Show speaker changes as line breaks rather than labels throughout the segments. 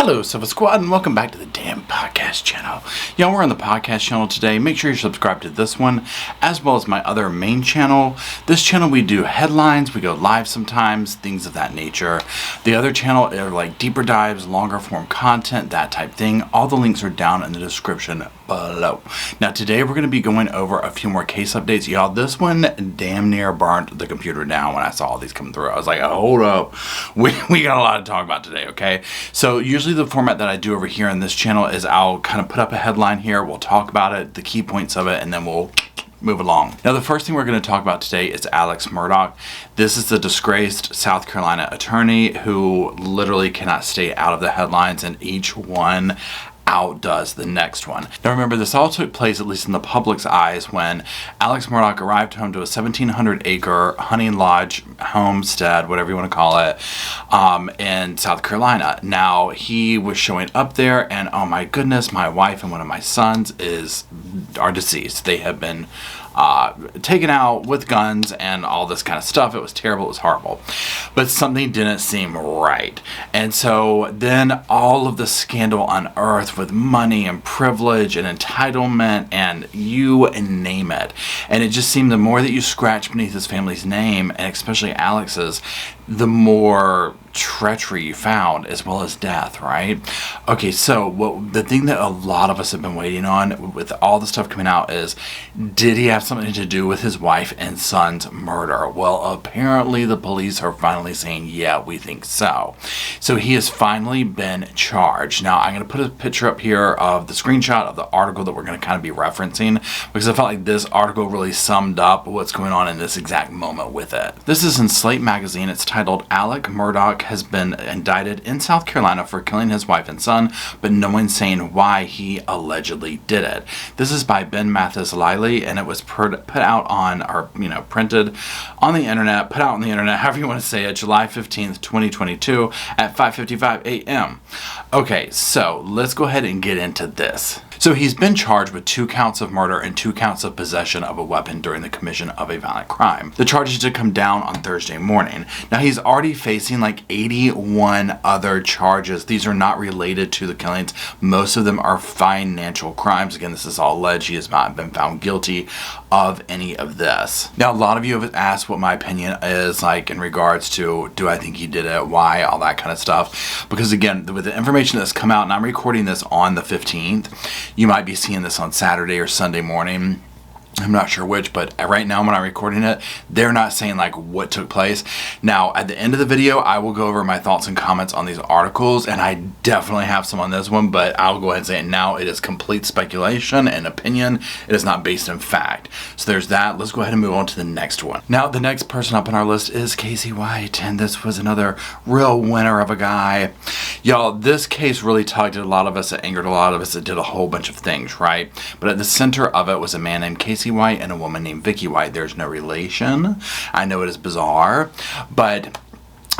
Hello, Sofa Squad, and welcome back to the damn podcast channel. Y'all, we're on the podcast channel today. Make sure you're subscribed to this one, as well as my other main channel. This channel, we do headlines, we go live sometimes, things of that nature. The other channel are like deeper dives, longer form content, that type thing. All the links are down in the description below. Now, today we're going to be going over a few more case updates. Y'all, this one damn near burnt the computer down when I saw all these come through. I was like, oh, hold up. We got a lot to talk about today, okay? So usually the format that I do over here on this channel is I'll kind of put up a headline here, we'll talk about it, the key points of it, and then we'll move along. Now, the first thing we're going to talk about today is Alex Murdaugh. This is the disgraced South Carolina attorney who literally cannot stay out of the headlines, and each one outdoes the next one. Now remember, this all took place, at least in the public's eyes, when Alex Murdaugh arrived home to a 1,700-acre hunting lodge, homestead, whatever you want to call it, in South Carolina. Now, he was showing up there, and oh my goodness, my wife and one of my sons are deceased. They have been taken out with guns and all this kind of stuff. It was terrible, it was horrible. But something didn't seem right. And so then all of the scandal unearthed with money and privilege and entitlement and you name it. And it just seemed the more that you scratch beneath his family's name, and especially Alex's, the more treachery you found, as well as death, right? Okay, so the thing that a lot of us have been waiting on with all the stuff coming out is, did he have something to do with his wife and son's murder? Well, apparently the police are finally saying, yeah, we think so. So he has finally been charged. Now, I'm going to put a picture up here of the screenshot of the article that we're going to kind of be referencing, because I felt like this article really summed up what's going on in this exact moment with it. This is in Slate magazine. It's titled, Alex Murdaugh has been indicted in South Carolina for killing his wife and son, but no one's saying why he allegedly did it. This is by Ben Mathis Liley, and it was put out on, or printed on the internet, put out on the internet, however you want to say it, July 15th, 2022 at 5:55 a.m. Okay, so let's go ahead and get into this. So he's been charged with 2 counts of murder and 2 counts of possession of a weapon during the commission of a violent crime. The charges did come down on Thursday morning. Now, he's already facing like 81 other charges. These are not related to the killings. Most of them are financial crimes. Again, this is all alleged. He has not been found guilty of any of this. Now, a lot of you have asked what my opinion is like in regards to, do I think he did it, why, all that kind of stuff. Because again, with the information that's come out, and I'm recording this on the 15th, you might be seeing this on Saturday or Sunday morning. I'm not sure which, but right now when I'm recording it, they're not saying like what took place. Now, at the end of the video, I will go over my thoughts and comments on these articles, and I definitely have some on this one, but I'll go ahead and say it now. It is complete speculation and opinion. It is not based in fact. So there's that. Let's go ahead and move on to the next one. Now, the next person up on our list is Casey White, and this was another real winner of a guy. Y'all, this case really tugged at a lot of us. It angered a lot of us. It did a whole bunch of things, right? But at the center of it was a man named Casey White and a woman named Vicky White. There's no relation. I know it is bizarre, but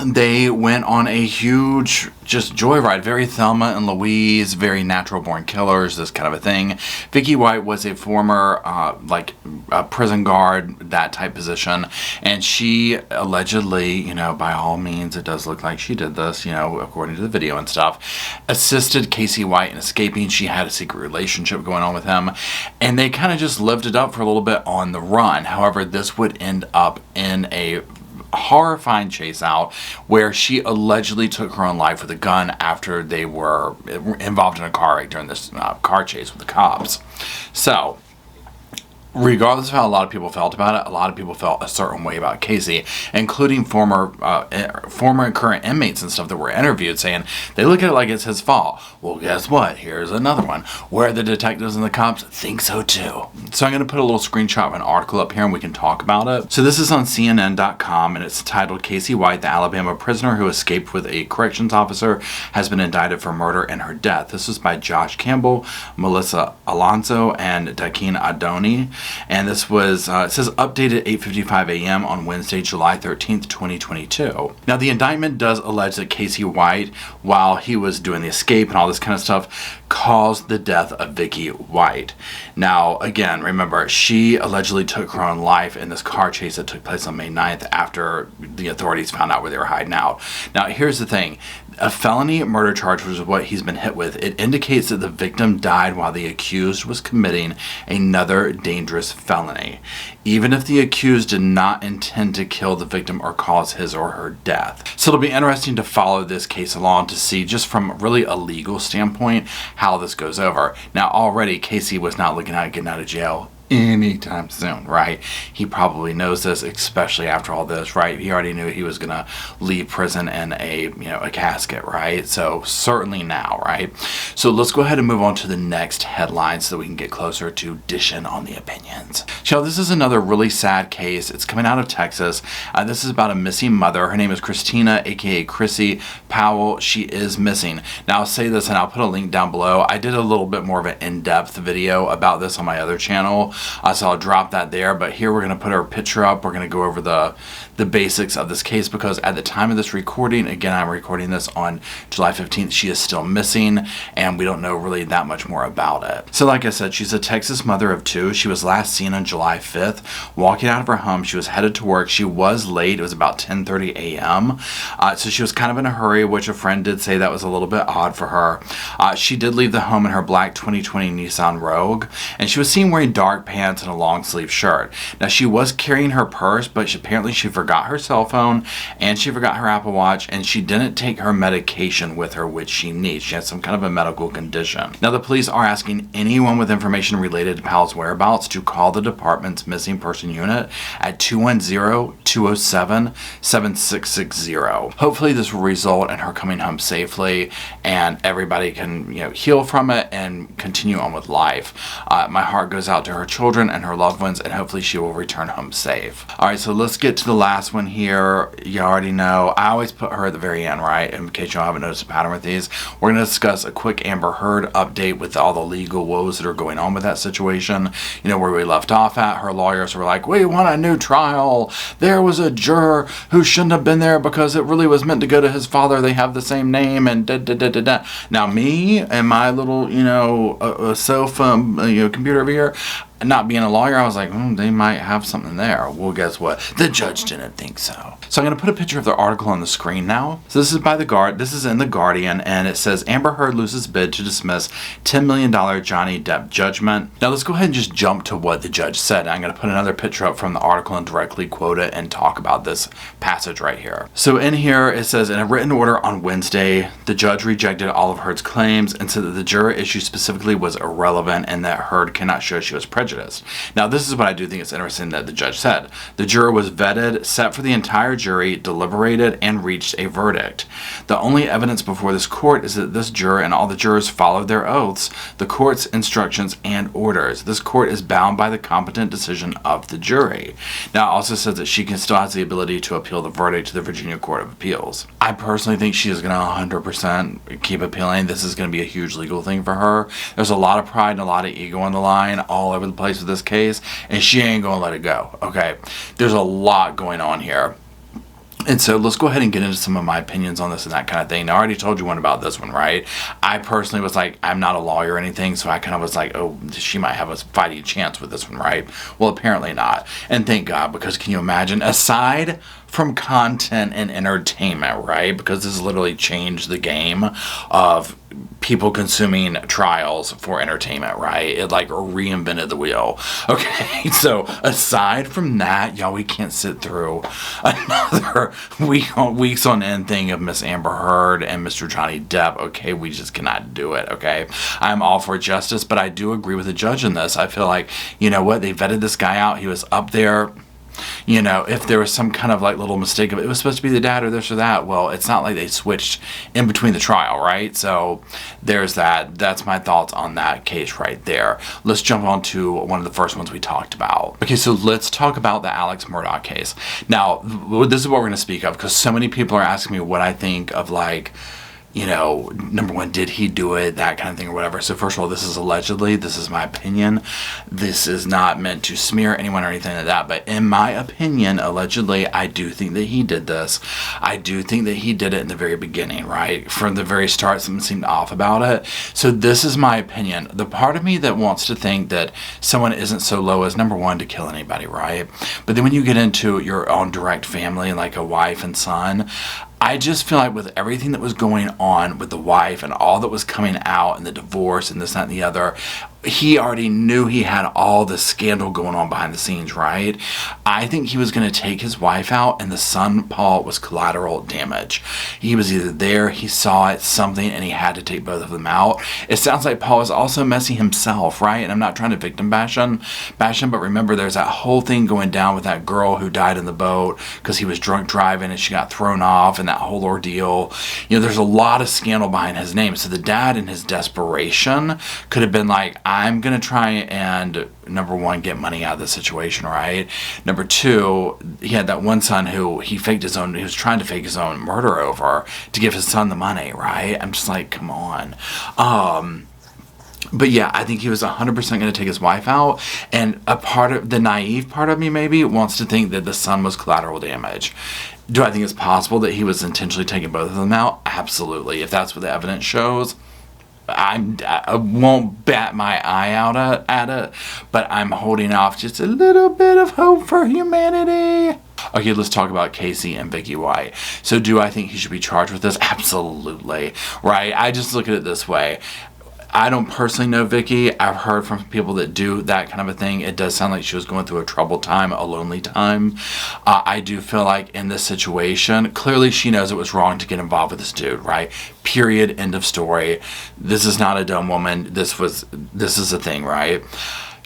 they went on a huge just joyride, very Thelma and Louise, very natural born killers, this kind of a thing. Vicky White was a former a prison guard, that type position, and she allegedly, by all means, it does look like she did this, according to the video and stuff, assisted Casey White in escaping. She had a secret relationship going on with him, and they kind of just lived it up for a little bit on the run. However, this would end up in a horrifying chase out where she allegedly took her own life with a gun after they were involved in a car wreck during this car chase with the cops. So, regardless of how a lot of people felt about it, a lot of people felt a certain way about Casey, including former and current inmates and stuff that were interviewed, saying they look at it like it's his fault. Well, guess what? Here's another one where the detectives and the cops think so too. So I'm going to put a little screenshot of an article up here and we can talk about it. So this is on CNN.com, and it's titled, Casey White, the Alabama prisoner who escaped with a corrections officer, has been indicted for murder and her death. This was by Josh Campbell, Melissa Alonso, and Dakin Adoni. And this was, it says updated 8:55 a.m. on Wednesday, July 13th, 2022. Now, the indictment does allege that Casey White, while he was doing the escape and all this kind of stuff, caused the death of Vicky White. Now, again, remember, she allegedly took her own life in this car chase that took place on May 9th after the authorities found out where they were hiding out. Now, here's the thing. A felony murder charge was what he's been hit with. It indicates that the victim died while the accused was committing another dangerous felony, even if the accused did not intend to kill the victim or cause his or her death. So it'll be interesting to follow this case along to see, just from really a legal standpoint, how this goes over. Now, already Casey was not looking at getting out of jail anytime soon, right? He probably knows this, especially after all this, right? He already knew he was gonna leave prison in a casket, right? So certainly now, right? So let's go ahead and move on to the next headline so that we can get closer to dishing on the opinions. So this is another really sad case. It's coming out of Texas. This is about a missing mother. Her name is Christina, aka Chrissy Powell. She is missing. Now I'll say this, and I'll put a link down below. I did a little bit more of an in-depth video about this on my other channel. So I'll drop that there, but here we're going to put her picture up. We're going to go over the basics of this case, because at the time of this recording, again, I'm recording this on July 15th, she is still missing, and we don't know really that much more about it. So like I said, she's a Texas mother of two. She was last seen on July 5th walking out of her home. She was headed to work. She was late. It was about 10:30 a.m. So she was kind of in a hurry, which a friend did say that was a little bit odd for her. She did leave the home in her black 2020 Nissan Rogue, and she was seen wearing dark pants and a long sleeve shirt. Now she was carrying her purse, but apparently she forgot her cell phone and she forgot her Apple Watch, and she didn't take her medication with her, which she needs. She has some kind of a medical condition. Now the police are asking anyone with information related to Powell's whereabouts to call the department's missing person unit at 210-207-7660. Hopefully this will result in her coming home safely and everybody can heal from it and continue on with life. My heart goes out to her children and her loved ones, and hopefully she will return home safe. Alright, so let's get to the last one here. You already know I always put her at the very end, right? In case you haven't noticed a pattern with these, we're going to discuss a quick Amber Heard update with all the legal woes that are going on with that situation. Where we left off at, her lawyers were like, we want a new trial. There was a juror who shouldn't have been there because it really was meant to go to his father. They have the same name and da da da da da. Now me and my little sofa computer over here, not being a lawyer, I was like, they might have something there. Well, guess what? The judge didn't think so. So I'm going to put a picture of the article on the screen now. So this is by the Guard. This is in the Guardian, and it says Amber Heard loses bid to dismiss $10 million Johnny Depp judgment. Now let's go ahead and just jump to what the judge said. I'm going to put another picture up from the article and directly quote it and talk about this passage right here. So in here it says, in a written order on Wednesday, the judge rejected all of Heard's claims and said that the juror issue specifically was irrelevant and that Heard cannot show she was prejudiced. Now this is what I do think is interesting that the judge said. The juror was vetted, set for the entire jury, deliberated, and reached a verdict. The only evidence before this court is that this juror and all the jurors followed their oaths, the court's instructions, and orders. This court is bound by the competent decision of the jury. Now it also says that she still has the ability to appeal the verdict to the Virginia Court of Appeals. I personally think she is going to 100% keep appealing. This is going to be a huge legal thing for her. There's a lot of pride and a lot of ego on the line all over the place with this case, and she ain't gonna let it go. Okay, there's a lot going on here. And so let's go ahead and get into some of my opinions on this and that kind of thing. Now, I already told you one about this one, right? I personally was like, I'm not a lawyer or anything, so I kind of was like, oh, she might have a fighting chance with this one, right? Well, apparently not. And thank God, because can you imagine, aside from content and entertainment, right? Because this literally changed the game of people consuming trials for entertainment, right? It like reinvented the wheel. Okay, so aside from that, y'all, we can't sit through another weeks on end thing of Miss Amber Heard and Mr. Johnny Depp. Okay, we just cannot do it. Okay, I'm all for justice, but I do agree with the judge in this. I feel like, you know what, they vetted this guy out. He was up there. If there was some kind of like little mistake of it was supposed to be the dad or this or that, well, it's not like they switched in between the trial, right? So there's that. That's my thoughts on that case right there. Let's jump on to one of the first ones we talked about. Okay, so let's talk about the Alex Murdaugh case. Now, this is what we're going to speak of, because so many people are asking me what I think of, like, number one, did he do it, that kind of thing or whatever. So first of all, this is allegedly, this is my opinion. This is not meant to smear anyone or anything like that, but in my opinion, allegedly, I do think that he did this. I do think that he did it in the very beginning, right? From the very start, something seemed off about it. So this is my opinion. The part of me that wants to think that someone isn't so low as, number one, to kill anybody, right? But then when you get into your own direct family, like a wife and son, I just feel like with everything that was going on with the wife and all that was coming out and the divorce and this, that, and the other, he already knew he had all this scandal going on behind the scenes, right? I think he was going to take his wife out, and the son, Paul, was collateral damage. He was either there, he saw it, something, and he had to take both of them out. It sounds like Paul is also messy himself, right? And I'm not trying to victim bash him, but remember, there's that whole thing going down with that girl who died in the boat because he was drunk driving and she got thrown off, and that whole ordeal. You know, there's a lot of scandal behind his name. So the dad, in his desperation, could have been like, I'm going to try and, number one, get money out of the situation, right? Number two, he had that one son who he was trying to fake his own murder over to give his son the money, right? I'm just like, come on. But yeah, I think he was 100% going to take his wife out. And a part of the naive part of me maybe wants to think that the son was collateral damage. Do I think it's possible that he was intentionally taking both of them out? Absolutely. If that's what the evidence shows, I won't bat my eye out at it, but I'm holding off just a little bit of hope for humanity. Okay, let's talk about Casey and Vicky White. So do I think he should be charged with this? Absolutely, right? I just look at it this way. I don't personally know Vicky. I've heard from people that do that kind of a thing. It does sound like she was going through a troubled time, a lonely time. I do feel like in this situation, clearly she knows it was wrong to get involved with this dude, right? Period. End of story. This is not a dumb woman. This is a thing, right?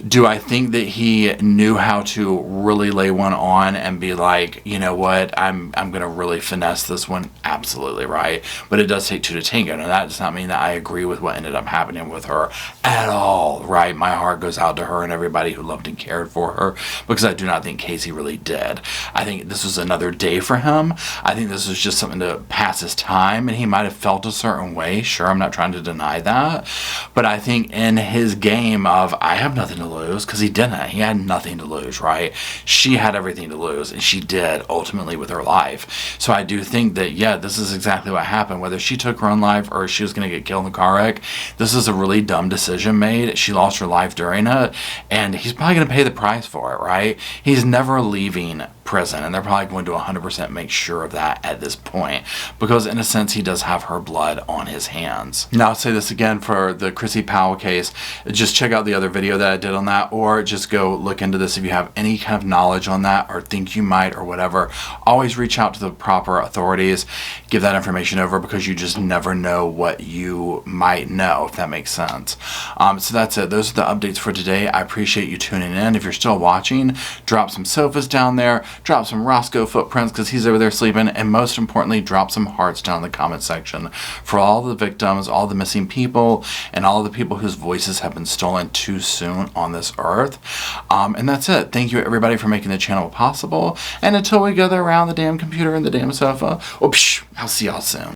Do I think that he knew how to really lay one on and be like, you know what, I'm going to really finesse this one? Absolutely, right? But it does take two to tango. Now, that does not mean that I agree with what ended up happening with her at all, right? My heart goes out to her and everybody who loved and cared for her, because I do not think Casey really did. I think this was another day for him. I think this was just something to pass his time, and he might have felt a certain way. Sure, I'm not trying to deny that. But I think in his game of, I have nothing to lose, because he didn't. He had nothing to lose, right? She had everything to lose, and she did ultimately with her life. So I do think that, yeah, this is exactly what happened. Whether she took her own life or she was going to get killed in the car wreck, this is a really dumb decision made. She lost her life during it, and he's probably going to pay the price for it, right? He's never leaving prison, and they're probably going to 100% make sure of that at this point, because in a sense he does have her blood on his hands. Now I'll say this again for the Chrissy Powell case, just check out the other video that I did on that, or just go look into this if you have any kind of knowledge on that or think you might or whatever. Always reach out to the proper authorities, give that information over, because you just never know what you might know, if that makes sense. So that's it. Those are the updates for today. I appreciate you tuning in. If you're still watching, drop some sofas down there, drop some Roscoe footprints because he's over there sleeping, and most importantly, drop some hearts down in the comment section for all the victims, all the missing people, and all the people whose voices have been stolen too soon on this earth. And that's it. Thank you everybody for making the channel possible, and until we gather around the damn computer and the damn sofa, I'll see y'all soon.